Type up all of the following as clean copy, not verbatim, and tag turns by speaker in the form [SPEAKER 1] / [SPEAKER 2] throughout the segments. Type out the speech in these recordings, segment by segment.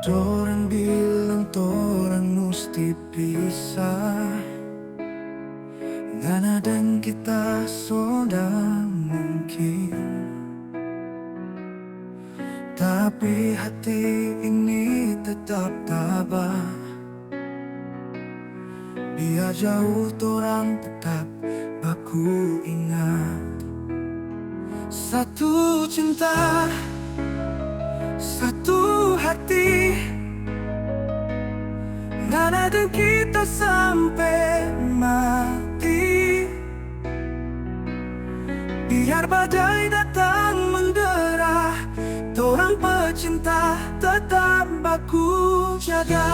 [SPEAKER 1] Dorang bilang torang musti pisah, ngana dan kita sudah mungkin. Tapi hati ini tetap tabah, biar jauh torang tetap baku ingat. Satu cinta, satu hati, ngana dan kita sampai mati. Biar badai datang mendera, torang pecinta tetap baku jaga.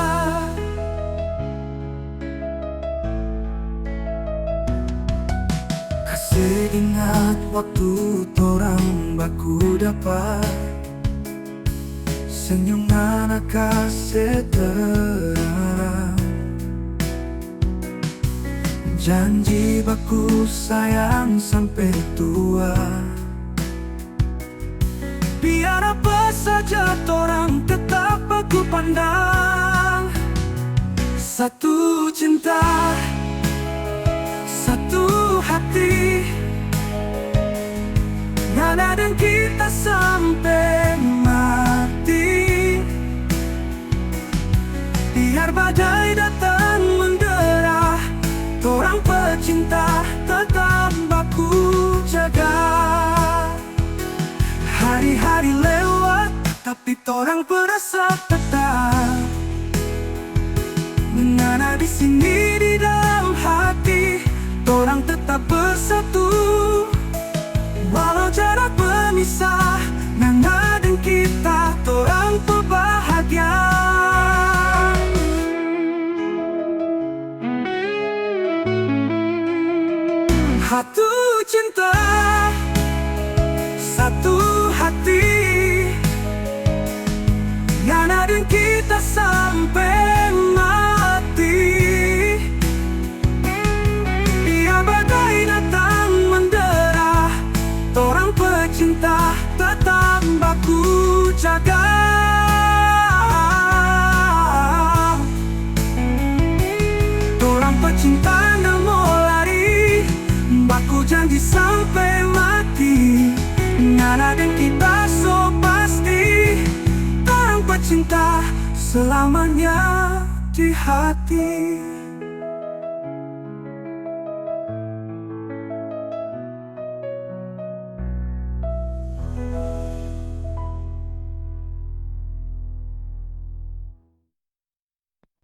[SPEAKER 1] Kasih ingat waktu torang baku dapat, senyum anak kasih terang. Janji baku sayang sampai tua, biar apa saja torang tetap baku pandang. Satu cinta, satu hati, ngana dan kita sampai mati. Biar badai datang mendera, torang pecinta tetap baku jaga. Hari-hari lewat, tapi torang berasa tetap mengana di sini di dalam hati. Torang tetap bersatu, walau jarak memisah. Ngana dan kita, torang berbahagia. Satu cinta, satu hati, ngana dan kita sampai mati. Biar badai datang mendera, torang pecinta tetap baku jaga. Torang pecinta namo lari, baku janji sampai mati. Ngana dan kita so pasti, torang pecinta selamanya di hati.